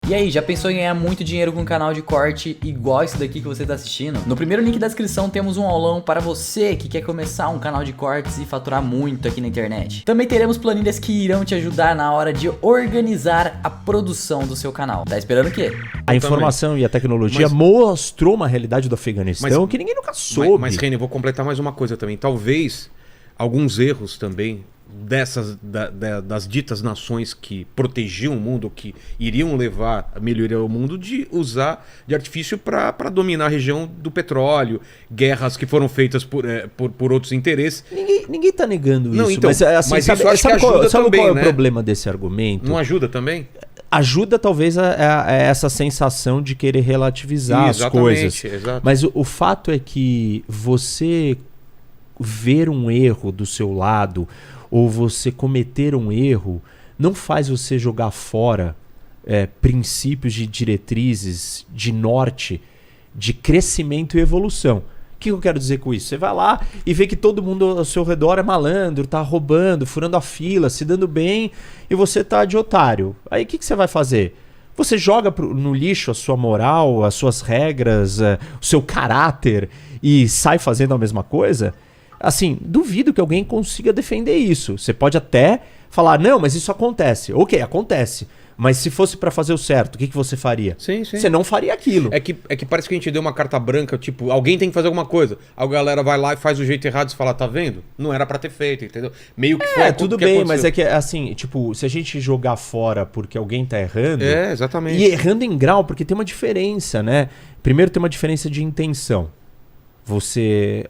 E aí, já pensou em ganhar muito dinheiro com um canal de corte igual esse daqui que você tá assistindo? No primeiro link da descrição temos um aulão para você que quer começar um canal de cortes e faturar muito aqui na internet. Também teremos planilhas que irão te ajudar na hora de organizar a produção do seu canal. Tá esperando o quê? A informação e a tecnologia mostrou uma realidade do Afeganistão que ninguém nunca soube. Mas Reni, eu vou completar mais uma coisa também. Talvez alguns erros também das ditas nações que protegiam o mundo, que iriam levar a melhoria ao mundo, de usar de artifício para dominar a região do petróleo, guerras que foram feitas por outros interesses. Ninguém tá negando Não, isso, então, mas isso eu acho que ajuda sabe também, qual é né? o problema desse argumento? Não ajuda também? Ajuda talvez a essa sensação de querer relativizar as coisas. Exato. Mas o fato é que você ver um erro do seu lado ou você cometer um erro não faz você jogar fora princípios de diretrizes de norte, de crescimento e evolução. O que eu quero dizer com isso? Você vai lá e vê que todo mundo ao seu redor é malandro, tá roubando, furando a fila, se dando bem, e você tá de otário. Aí o que você vai fazer? Você joga no lixo a sua moral, as suas regras, o seu caráter e sai fazendo a mesma coisa? Assim, duvido que alguém consiga defender isso. Você pode até falar, não, mas isso acontece. Ok, acontece. Mas se fosse pra fazer o certo, o que você faria? Sim. Você não faria aquilo. É que parece que a gente deu uma carta branca, tipo, alguém tem que fazer alguma coisa. A galera vai lá e faz o jeito errado e fala, tá vendo? Não era pra ter feito, entendeu? Meio que foi tudo que bem, aconteceu. mas é que assim, tipo, se a gente jogar fora porque alguém tá errando... exatamente. E errando em grau, porque tem uma diferença, né? Primeiro tem uma diferença de intenção. Você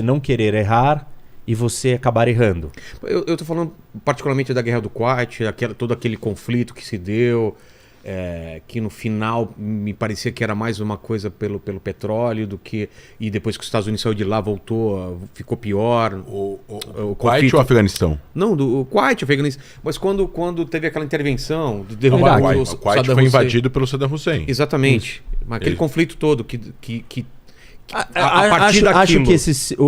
não querer errar e você acabar errando. Eu tô falando particularmente da Guerra do Kuwait, todo aquele conflito que se deu, que no final me parecia que era mais uma coisa pelo petróleo do que... E depois que os Estados Unidos saiu de lá, voltou, ficou pior. O Kuwait ou o Afeganistão? Não, o Kuwait, o Afeganistão. Mas quando teve aquela intervenção de derrubar o Kuwait foi invadido pelo Saddam Hussein. Exatamente. Mas aquele conflito todo que a partir daquilo...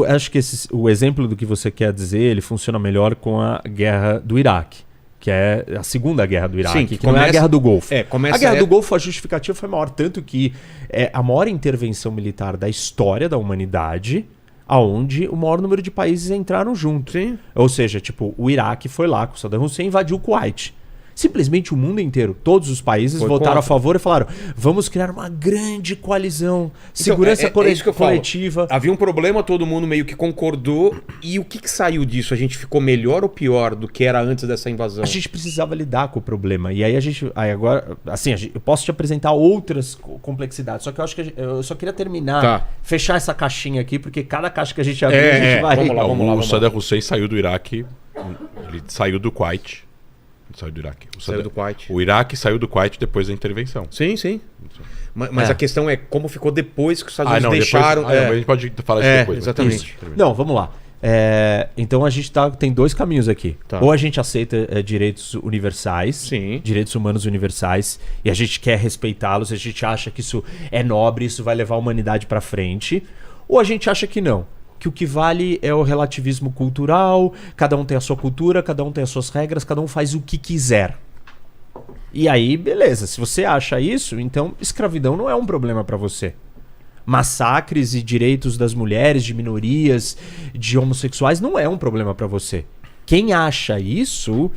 Acho que o exemplo do que você quer dizer, ele funciona melhor com a guerra do Iraque, que é a segunda guerra do Iraque, Sim, que não é a guerra do Golfo. A guerra do Golfo, a justificativa foi maior, tanto que é a maior intervenção militar da história da humanidade, aonde o maior número de países entraram junto. Sim. Ou seja, tipo, o Iraque foi lá com o Saddam Hussein e invadiu o Kuwait. Simplesmente o mundo inteiro, todos os países votaram a favor e falaram, vamos criar uma grande coalizão, segurança coletiva. Havia um problema, todo mundo meio que concordou. E o que saiu disso? A gente ficou melhor ou pior do que era antes dessa invasão? A gente precisava lidar com o problema. E aí agora, assim, eu posso te apresentar outras complexidades, só que eu acho que eu só queria terminar, fechar essa caixinha aqui, porque cada caixa que a gente abrir, a gente vai... Vamos lá. O Saddam Hussein saiu do Iraque, ele saiu do Kuwait. Saiu do Iraque. Saiu do Kuwait. O Iraque saiu do Kuwait depois da intervenção. Sim. Mas a questão é como ficou depois que os Estados Unidos deixaram... a gente pode falar isso depois. Exatamente. Não, vamos lá. Então a gente tem dois caminhos aqui. Ou a gente aceita direitos universais, direitos humanos universais, e a gente quer respeitá-los, a gente acha que isso é nobre, isso vai levar a humanidade para frente. Ou a gente acha que não. Que o que vale é o relativismo cultural, cada um tem a sua cultura, cada um tem as suas regras, cada um faz o que quiser. E aí, beleza, se você acha isso, então escravidão não é um problema para você. Massacres e direitos das mulheres, de minorias, de homossexuais não é um problema para você. Quem acha isso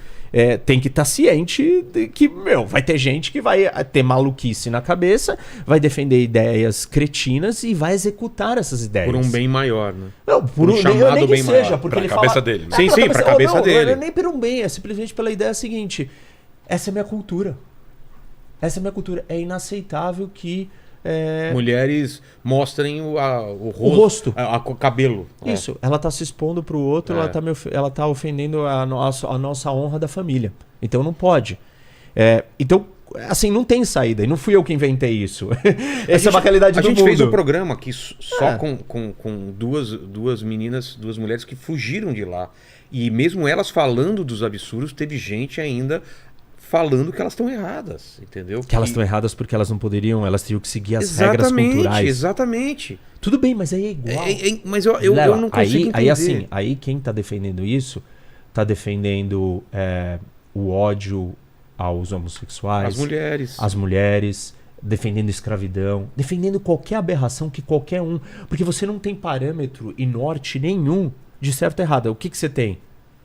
tem que estar ciente de que, vai ter gente que vai ter maluquice na cabeça, vai defender ideias cretinas e vai executar essas ideias. Por um bem maior, né? Não, por um chamado nem bem seja, maior. porque pra ele cabeça fala... dele. Né? Sim, pra cabeça dele. Não é nem por um bem, é simplesmente pela ideia seguinte. Essa é a minha cultura. Essa é a minha cultura. É inaceitável que... mulheres mostrem o rosto. O cabelo. Isso, ela tá se expondo pro outro, ela tá ofendendo a nossa honra da família. Então não pode. Então, assim, não tem saída. E não fui eu que inventei isso. Essa é uma realidade do mundo. A gente fez um programa aqui só com duas meninas, duas mulheres que fugiram de lá. E mesmo elas falando dos absurdos, teve gente ainda... falando que elas estão erradas, entendeu? Que elas estão erradas porque elas não poderiam, elas teriam que seguir as regras culturais. Exatamente. Tudo bem, mas aí é igual. Mas eu não consigo entender. Aí assim, aí quem tá defendendo isso, tá defendendo o ódio aos homossexuais, as mulheres, defendendo escravidão, defendendo qualquer aberração que qualquer um, porque você não tem parâmetro e norte nenhum de certo ou errado. O que você tem?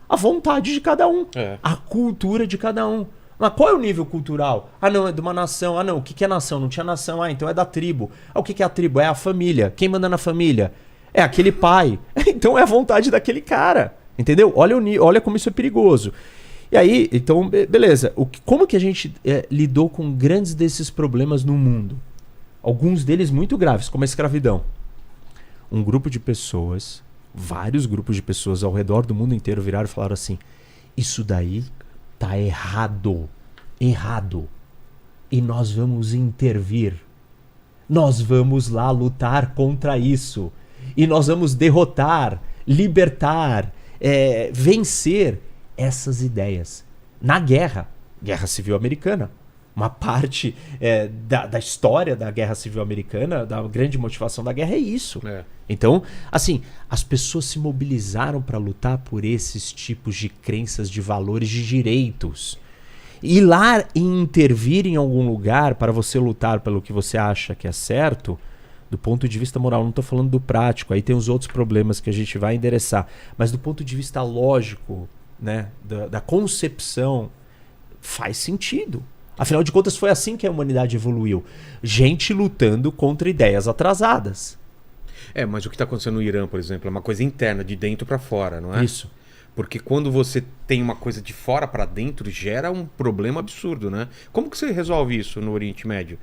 A vontade de cada um, a cultura de cada um. Mas qual é o nível cultural? Ah, não, é de uma nação. Ah, não, o que é nação? Não tinha nação. Ah, então é da tribo. Ah, o que é a tribo? É a família. Quem manda na família? É aquele pai. Então é a vontade daquele cara. Entendeu? Olha como isso é perigoso. E aí, então, beleza. Como que a gente lidou com grandes desses problemas no mundo? Alguns deles muito graves, como a escravidão. Um grupo de pessoas, vários grupos de pessoas ao redor do mundo inteiro viraram e falaram assim: isso daí tá errado. Errado. E nós vamos intervir. Nós vamos lá lutar contra isso. E nós vamos derrotar, libertar, vencer essas ideias. Na Guerra Civil Americana. Uma parte da história da Guerra Civil Americana, da grande motivação da guerra é isso. Então, assim, as pessoas se mobilizaram para lutar por esses tipos de crenças, de valores, de direitos. Ir lá e intervir em algum lugar para você lutar pelo que você acha que é certo, do ponto de vista moral, não estou falando do prático, aí tem os outros problemas que a gente vai endereçar, mas do ponto de vista lógico, né, da concepção, faz sentido. Afinal de contas, foi assim que a humanidade evoluiu. Gente lutando contra ideias atrasadas. Mas o que está acontecendo no Irã, por exemplo, é uma coisa interna, de dentro para fora, não é? Isso. Porque quando você tem uma coisa de fora para dentro, gera um problema absurdo, né? Como que você resolve isso no Oriente Médio?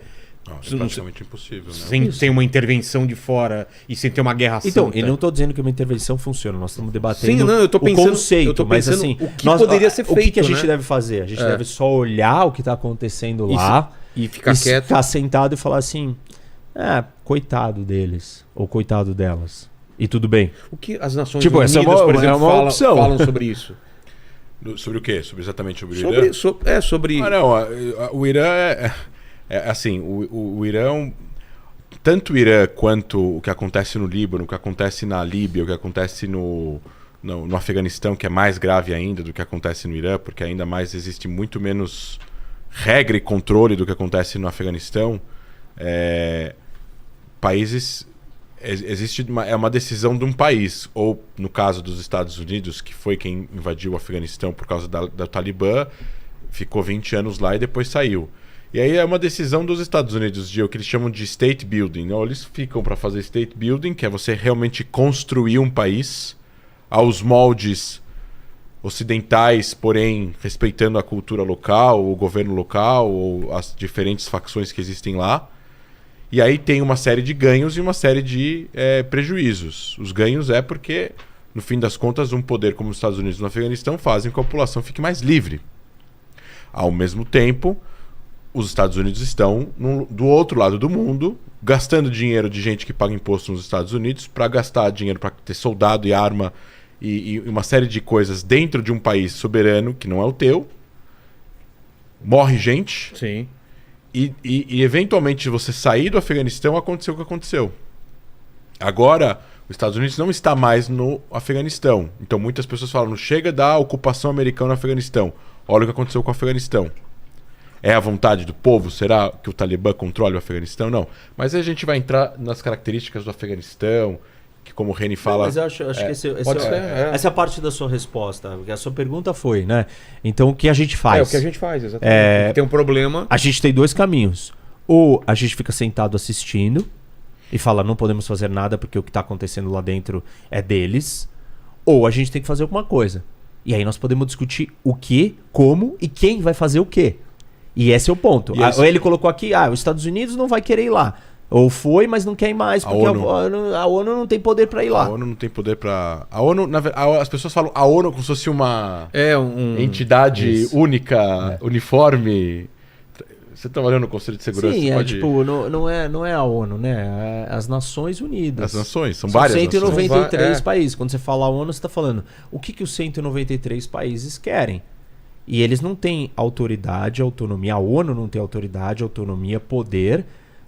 É praticamente impossível, né? Sem ter uma intervenção de fora e sem ter uma guerra santa. Então, eu não estou dizendo que uma intervenção funciona. Nós estamos debatendo eu tô pensando, o conceito, mas assim, o que poderia ser feito, o que a gente deve fazer? A gente deve só olhar o que está acontecendo lá e ficar quieto, ficar sentado e falar assim: coitado deles ou coitado delas. E tudo bem. O que as Nações Unidas, por exemplo, falam sobre isso? Sobre o quê? Exatamente sobre o Irã? Sobre... O Irã assim, o Irã, tanto o Irã quanto o que acontece no Líbano, o que acontece na Líbia, o que acontece no Afeganistão, que é mais grave ainda do que acontece no Irã, porque ainda mais existe muito menos regra e controle do que acontece no Afeganistão. Países... Existe uma decisão de um país, ou no caso dos Estados Unidos, que foi quem invadiu o Afeganistão por causa da Talibã, ficou 20 anos lá e depois saiu. E aí é uma decisão dos Estados Unidos de o que eles chamam de state building. Não? Eles ficam para fazer state building, que é você realmente construir um país aos moldes ocidentais, porém respeitando a cultura local, o governo local, ou as diferentes facções que existem lá. E aí tem uma série de ganhos e uma série de prejuízos. Os ganhos é porque, no fim das contas, um poder como os Estados Unidos no Afeganistão fazem com que a população fique mais livre. Ao mesmo tempo, os Estados Unidos estão do outro lado do mundo, gastando dinheiro de gente que paga imposto nos Estados Unidos para gastar dinheiro para ter soldado e arma e uma série de coisas dentro de um país soberano que não é o teu. Morre gente. Sim. E eventualmente você sair do Afeganistão, aconteceu o que aconteceu. Agora, os Estados Unidos não está mais no Afeganistão. Então muitas pessoas falam, chega da ocupação americana no Afeganistão. Olha o que aconteceu com o Afeganistão. É a vontade do povo? Será que o Talibã controla o Afeganistão? Não. Mas aí a gente vai entrar nas características do Afeganistão, que como o Reni fala... Mas eu acho que essa é a parte da sua resposta. Porque a sua pergunta foi, né? Então o que a gente faz? O que a gente faz, exatamente. Tem um problema... A gente tem dois caminhos. Ou a gente fica sentado assistindo e fala, não podemos fazer nada porque o que está acontecendo lá dentro é deles. Ou a gente tem que fazer alguma coisa. E aí nós podemos discutir o que, como e quem vai fazer o quê. E esse é o ponto. Ele colocou aqui, os Estados Unidos não vai querer ir lá. Ou foi, mas não quer ir mais, porque a ONU não tem poder para ir lá. A ONU não tem poder para... A ONU, as pessoas falam a ONU como se fosse uma entidade única, uniforme. Você está olhando no Conselho de Segurança? Sim, não é a ONU, né? É as Nações Unidas. As nações, são várias 193 países. Quando você fala a ONU, você está falando o que os 193 países querem. E eles não têm autoridade, autonomia. A ONU não tem autoridade, autonomia, poder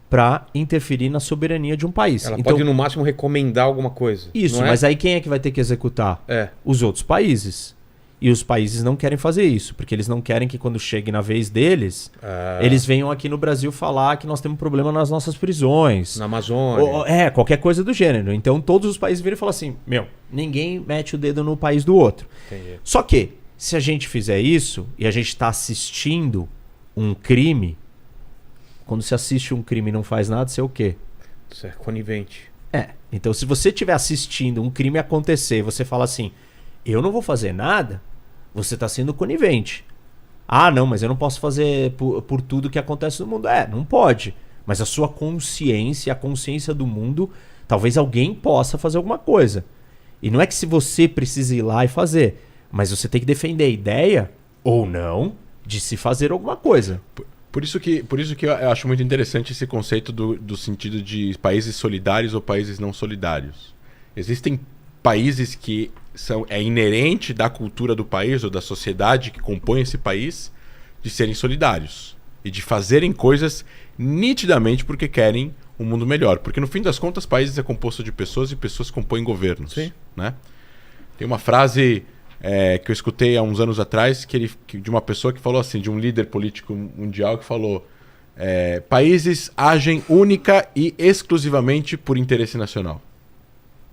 para interferir na soberania de um país. Ela pode, no máximo, recomendar alguma coisa. Isso, mas aí quem é que vai ter que executar? Os outros países. E os países não querem fazer isso, porque eles não querem que quando chegue na vez deles, eles venham aqui no Brasil falar que nós temos problema nas nossas prisões. Na Amazônia. Qualquer coisa do gênero. Então todos os países viram e falam assim, ninguém mete o dedo no país do outro. Entendi. Só que, se a gente fizer isso, e a gente está assistindo um crime, quando você assiste um crime e não faz nada, você é o quê? Você é conivente. Então se você estiver assistindo um crime acontecer e você fala assim, eu não vou fazer nada, você está sendo conivente. Não, mas eu não posso fazer por tudo que acontece no mundo. Não pode. Mas a sua consciência, a consciência do mundo, talvez alguém possa fazer alguma coisa. E não é que se você precisa ir lá e fazer, mas você tem que defender a ideia, ou não, de se fazer alguma coisa. Por isso que eu acho muito interessante esse conceito do sentido de países solidários ou países não solidários. Existem países que é inerente da cultura do país ou da sociedade que compõe esse país de serem solidários e de fazerem coisas nitidamente porque querem um mundo melhor. Porque no fim das contas, países é composto de pessoas e pessoas compõem governos. Sim. Né? Tem uma frase que eu escutei há uns anos atrás de uma pessoa que falou assim, de um líder político mundial que falou países agem única e exclusivamente por interesse nacional.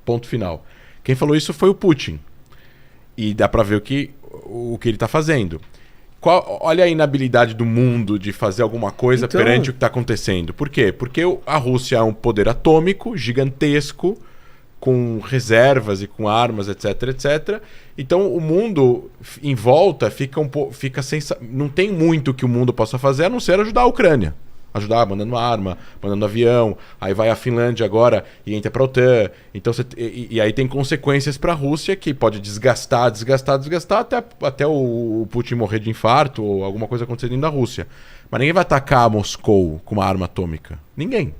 Ponto final. Quem falou isso foi o Putin. E dá pra ver o que ele está fazendo. Olha a inabilidade do mundo de fazer alguma coisa perante o que está acontecendo. Por quê? Porque a Rússia é um poder atômico, gigantesco, com reservas e com armas, etc, etc. Então o mundo em volta fica sem... Não tem muito que o mundo possa fazer a não ser ajudar a Ucrânia. Ajudar mandando arma, mandando avião, aí vai a Finlândia agora e entra para a OTAN. Então, e aí tem consequências para a Rússia que pode desgastar até o Putin morrer de infarto ou alguma coisa acontecer dentro da Rússia. Mas ninguém vai atacar Moscou com uma arma atômica. Ninguém.